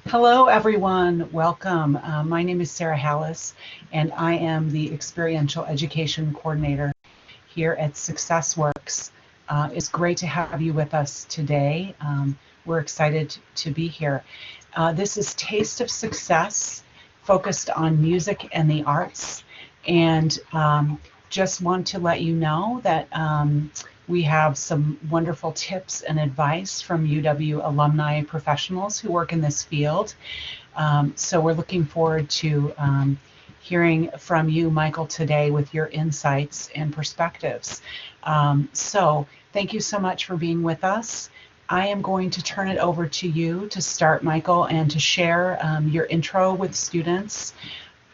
Hello, everyone. Welcome. My name is Sarah Hallis, and I am the Experiential Education Coordinator here at SuccessWorks. It's great to have you with us today. We're excited to be here. This is Taste of Success, focused on music and the arts. And just want to let you know that we have some wonderful tips and advice from UW alumni professionals who work in this field. So we're looking forward to hearing from you, Michael, today with your insights and perspectives. So thank you so much for being with us. I am going to turn it over to you to start, Michael, and to share your intro with students.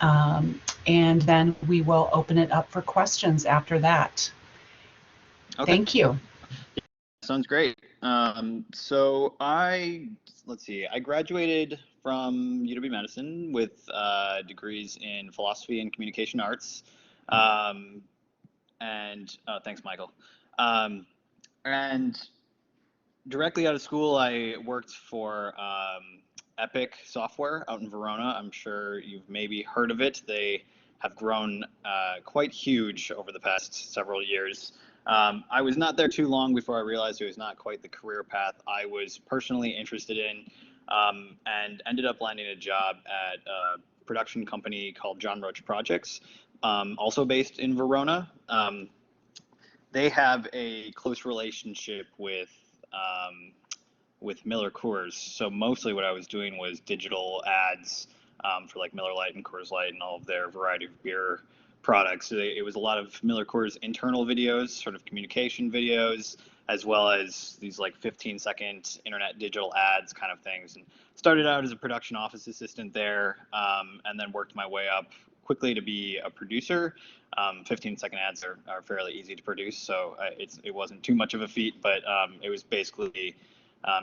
And then we will open it up for questions after that. Okay, Thank you. sounds great. Let's see, I graduated from UW-Madison with degrees in philosophy and communication arts. Thanks, Michael. And directly out of school, I worked for Epic Software out in Verona. I'm sure you've maybe heard of it. They have grown quite huge over the past several years. I was not there too long before I realized it was not quite the career path I was personally interested in, and ended up landing a job at a production company called John Roach Projects, also based in Verona. They have a close relationship with Miller Coors. So mostly what I was doing was digital ads for like Miller Lite and Coors Light and all of their variety of beer products. It was a lot of Miller Coors internal videos, sort of communication videos, as well as these like 15-second internet digital ads kind of things. And started out as a production office assistant there, and then worked my way up quickly to be a producer. 15-second ads are fairly easy to produce, so it wasn't too much of a feat, but it was basically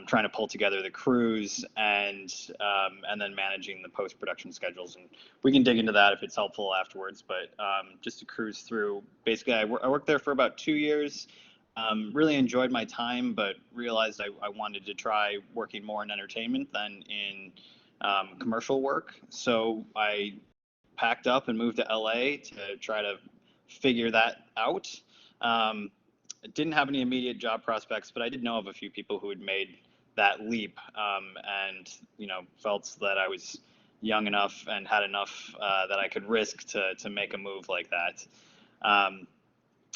trying to pull together the crews and then managing the post-production schedules. And we can dig into that if it's helpful afterwards, but just to cruise through, basically I worked there for about 2 years. Really enjoyed my time, but realized I wanted to try working more in entertainment than in commercial work. So I packed up and moved to LA to try to figure that out. Didn't have any immediate job prospects, but I did know of a few people who had made that leap, and felt that I was young enough and had enough that I could risk to make a move like that.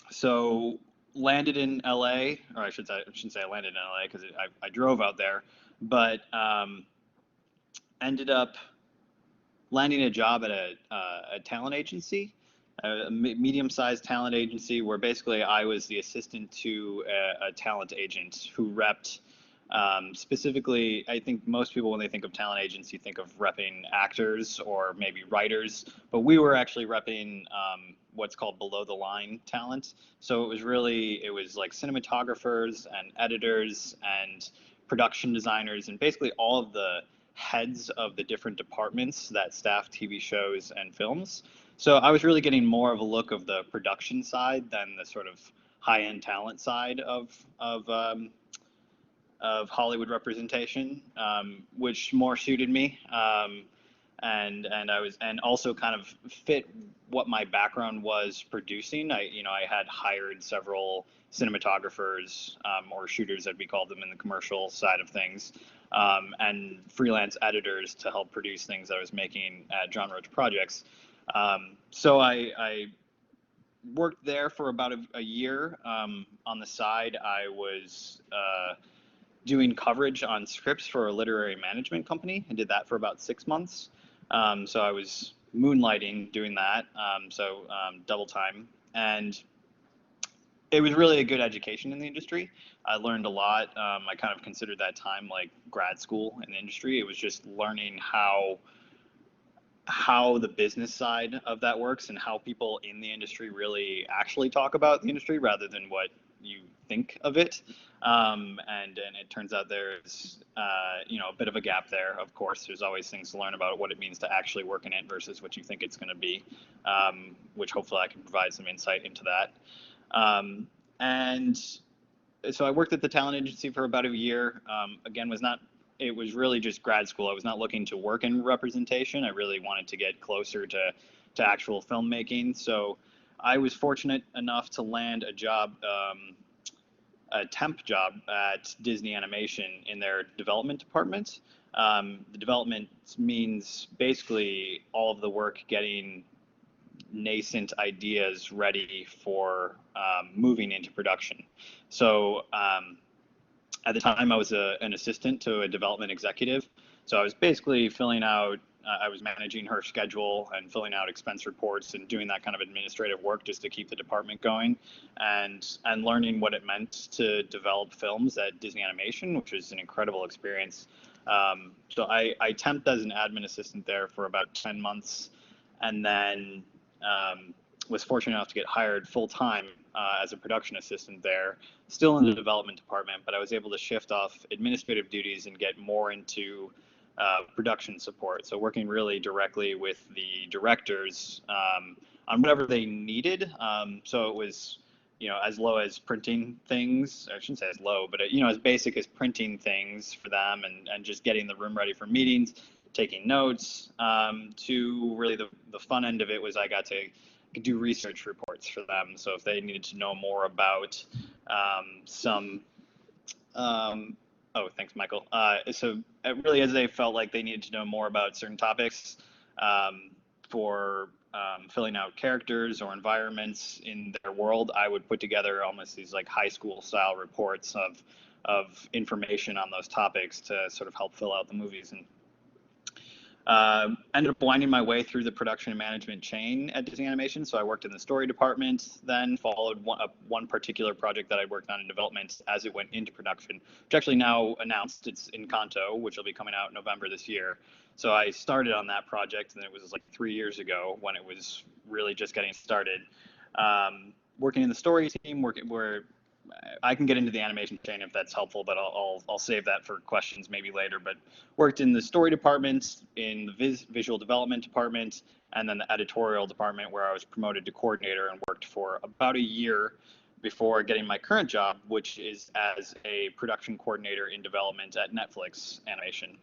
So landed in LA, or I shouldn't say I landed in LA because I drove out there, but ended up landing a job at a talent agency, a medium-sized talent agency, where basically I was the assistant to a talent agent who repped, specifically, I think most people when they think of talent agency think of repping actors or maybe writers, but we were actually repping what's called below the line talent. So it was like cinematographers and editors and production designers and basically all of the heads of the different departments that staff TV shows and films. So I was really getting more of a look of the production side than the sort of high-end talent side of Hollywood representation, which more suited me, and also kind of fit what my background was producing. I had hired several cinematographers, or shooters as we called them in the commercial side of things, and freelance editors to help produce things that I was making at John Roach Projects. So I worked there for about a year. On the side, I was doing coverage on scripts for a literary management company. I did that for about 6 months. So I was moonlighting doing that, double time. And it was really a good education in the industry. I learned a lot. I kind of considered that time like grad school in the industry. It was just learning how the business side of that works and how people in the industry really actually talk about the industry rather than what you think of it. And it turns out there's a bit of a gap there. Of course, there's always things to learn about what it means to actually work in it versus what you think it's going to be, which hopefully I can provide some insight into that. And so I worked at the talent agency for about a year. Again, was not it was really just grad school. I was not looking to work in representation. I really wanted to get closer to actual filmmaking. So I was fortunate enough to land a job, a temp job at Disney Animation in their development department. The development means basically all of the work getting nascent ideas ready for moving into production. So at the time, I was an assistant to a development executive. So I was basically filling out, I was managing her schedule and filling out expense reports and doing that kind of administrative work just to keep the department going, and learning what it meant to develop films at Disney Animation, which was an incredible experience. So I temped as an admin assistant there for about 10 months, and then was fortunate enough to get hired full time as a production assistant there, still in the development department, but I was able to shift off administrative duties and get more into production support. So working really directly with the directors on whatever they needed. So it was, as low as printing things. I shouldn't say as low, but as basic as printing things for them and just getting the room ready for meetings, taking notes, to really the fun end of it was I got to do research reports for them. So if they needed to know more about oh, thanks, Michael. So really, as they felt like they needed to know more about certain topics for filling out characters or environments in their world, I would put together almost these like high school style reports of information on those topics to sort of help fill out the movies. And ended up winding my way through the production and management chain at Disney Animation. So I worked in the story department, then followed one particular project that I worked on in development as it went into production, which actually now announced it's Encanto, which will be coming out in November this year. So I started on that project, and it was like 3 years ago when it was really just getting started. Working in the story team, where I can get into the animation chain if that's helpful, but I'll save that for questions maybe later. But worked in the story department, in the visual development department, and then the editorial department, where I was promoted to coordinator and worked for about a year before getting my current job, which is as a production coordinator in development at Netflix Animation.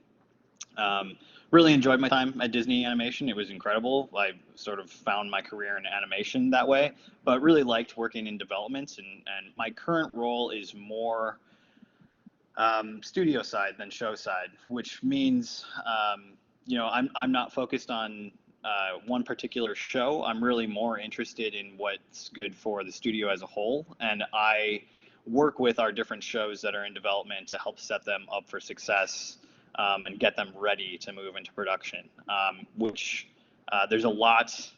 Really enjoyed my time at Disney Animation. It was incredible. I sort of found my career in animation that way, but really liked working in development. And my current role is more studio side than show side, which means, I'm not focused on one particular show. I'm really more interested in what's good for the studio as a whole. And I work with our different shows that are in development to help set them up for success. And get them ready to move into production, which there's a lot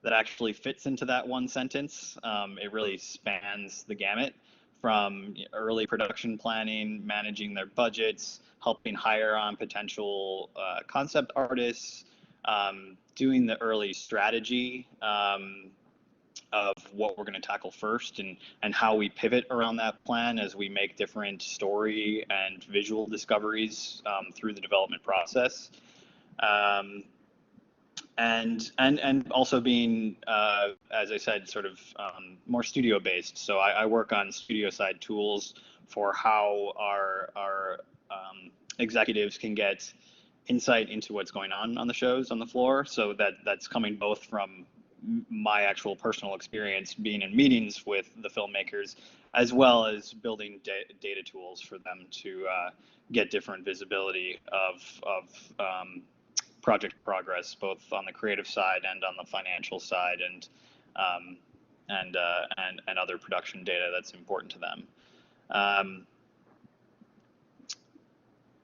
that actually fits into that one sentence. It really spans the gamut from early production planning, managing their budgets, helping hire on potential concept artists, doing the early strategy of what we're going to tackle first and how we pivot around that plan as we make different story and visual discoveries through the development process. And also being, as I said, sort of more studio based. So I work on studio side tools for how our executives can get insight into what's going on the shows on the floor. So that's coming both from my actual personal experience being in meetings with the filmmakers, as well as building data tools for them to get different visibility of project progress, both on the creative side and on the financial side, and other production data that's important to them.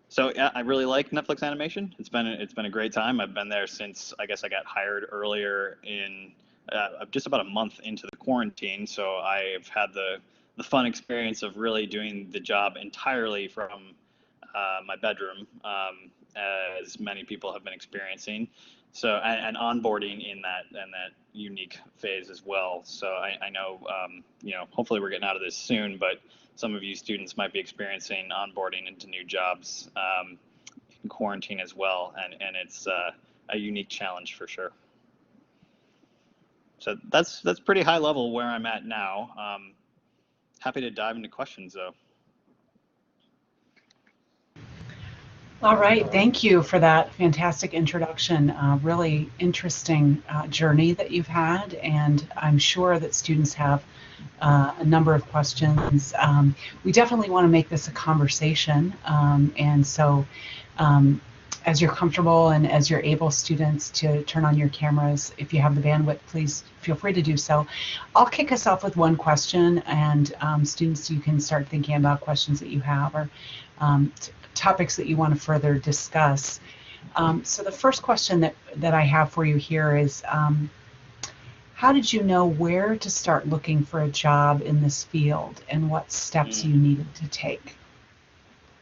So yeah, I really like Netflix Animation. It's been a great time. I've been there since I guess I got hired earlier in just about a month into the quarantine. So I've had the fun experience of really doing the job entirely from my bedroom, as many people have been experiencing. So and onboarding in that unique phase as well. So I know hopefully we're getting out of this soon, but some of you students might be experiencing onboarding into new jobs in quarantine as well, and it's a unique challenge for sure. So that's pretty high level where I'm at now. Happy to dive into questions though. All right, thank you for that fantastic introduction. Really interesting journey that you've had, and I'm sure that students have a number of questions. We definitely want to make this a conversation, and so um, as you're comfortable and as you're able, students, to turn on your cameras, if you have the bandwidth, please feel free to do so. I'll kick us off with one question, and students, you can start thinking about questions that you have or topics that you want to further discuss. So the first question that I have for you here is, how did you know where to start looking for a job in this field and what steps you Mm. needed to take?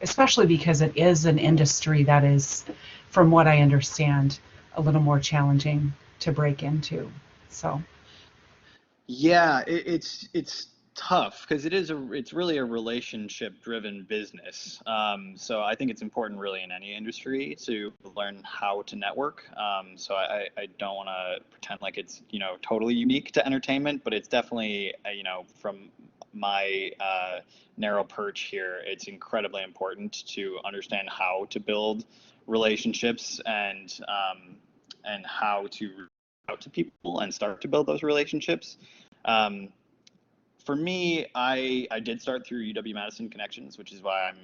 Especially because it is an industry that is, from what I understand, a little more challenging to break into. So, Yeah, it's tough because it's really a relationship driven business. So I think it's important really in any industry to learn how to network. So I don't want to pretend like it's totally unique to entertainment, but it's definitely from my narrow perch here, it's incredibly important to understand how to build relationships and how to reach out to people and start to build those relationships. um, for me, I did start through UW-Madison connections, which is why I'm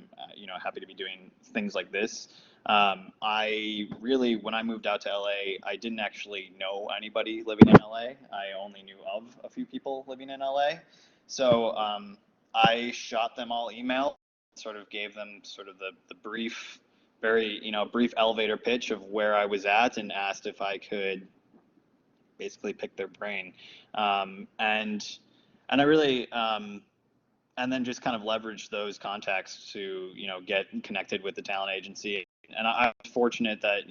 happy to be doing things like this. I really, when I moved out to LA, I didn't actually know anybody living in LA. I only knew of a few people living in LA. So I shot them all email, sort of gave them sort of the brief, very brief elevator pitch of where I was at, and asked if I could basically pick their brain. And I really and then just kind of leverage those contacts to get connected with the talent agency. And I'm fortunate that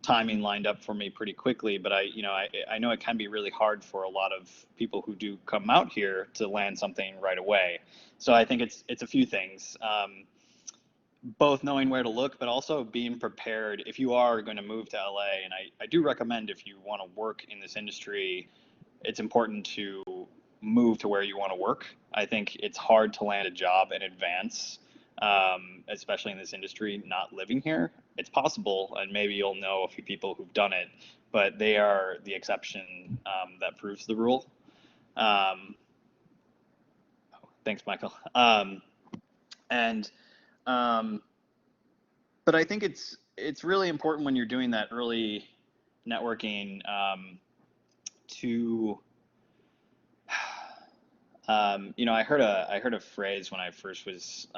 timing lined up for me pretty quickly. But I know it can be really hard for a lot of people who do come out here to land something right away. So I think it's a few things. Both knowing where to look, but also being prepared if you are going to move to LA. And I do recommend, if you want to work in this industry, it's important to move to where you want to work. I think it's hard to land a job in advance, especially in this industry, not living here. It's possible, and maybe you'll know a few people who've done it, but they are the exception that proves the rule. Um, Thanks, Michael. And um, but I think it's really important when you're doing that early networking to I heard a phrase when I first was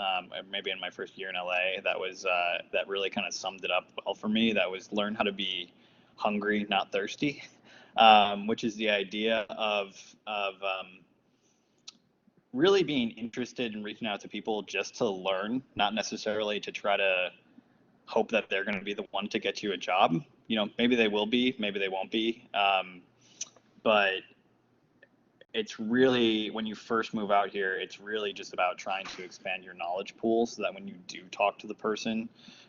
maybe in my first year in LA that was that really kind of summed it up well for me. That was learn how to be hungry, not thirsty, which is the idea of really being interested in reaching out to people just to learn, not necessarily to try to hope that they're going to be the one to get you a job. Maybe they will be, maybe they won't be. But it's really, when you first move out here, it's really just about trying to expand your knowledge pool so that when you do talk to the person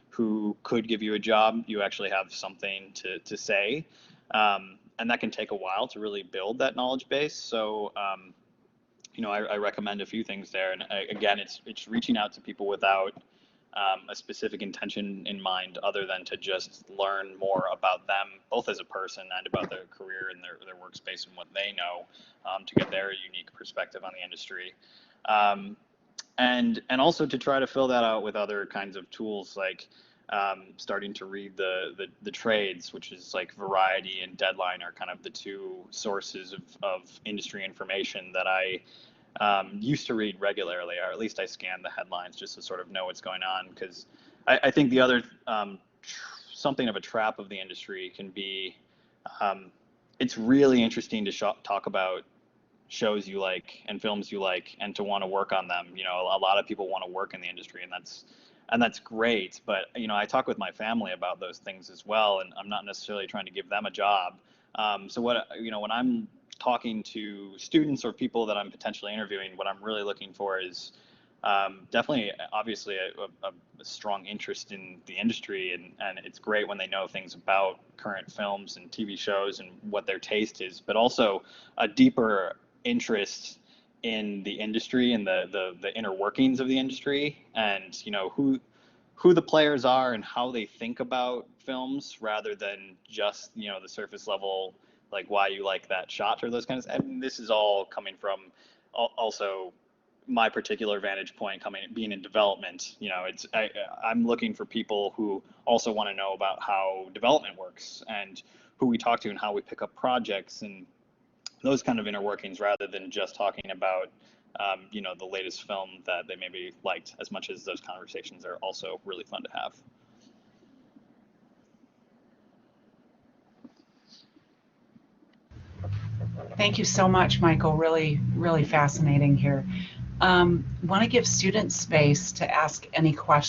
who could give you a job, you actually have something to say. And that can take a while to really build that knowledge base. So, I recommend a few things there. And again, it's reaching out to people without a specific intention in mind other than to just learn more about them, both as a person and about their career and their workspace and what they know, to get their unique perspective on the industry. And also to try to fill that out with other kinds of tools, like starting to read the trades, which is like Variety and Deadline are kind of the two sources of industry information that I used to read regularly, or at least I scan the headlines just to sort of know what's going on. Because I think the other something of a trap of the industry can be, it's really interesting to talk about shows you like and films you like and to want to work on them. A lot of people want to work in the industry, and that's great. But I talk with my family about those things as well, and I'm not necessarily trying to give them a job. So what when I'm talking to students or people that I'm potentially interviewing, what I'm really looking for is definitely, obviously, a strong interest in the industry, and it's great when they know things about current films and TV shows and what their taste is, but also a deeper interest in the industry and the inner workings of the industry, and who the players are and how they think about films rather than just, the surface level, like why you like that shot or those kinds of, and this is all coming from also my particular vantage point being in development. I'm looking for people who also want to know about how development works and who we talk to and how we pick up projects and those kind of inner workings rather than just talking about the latest film that they maybe liked, as much as those conversations are also really fun to have. Thank you so much, Michael. Really, really fascinating here. Want to give students space to ask any questions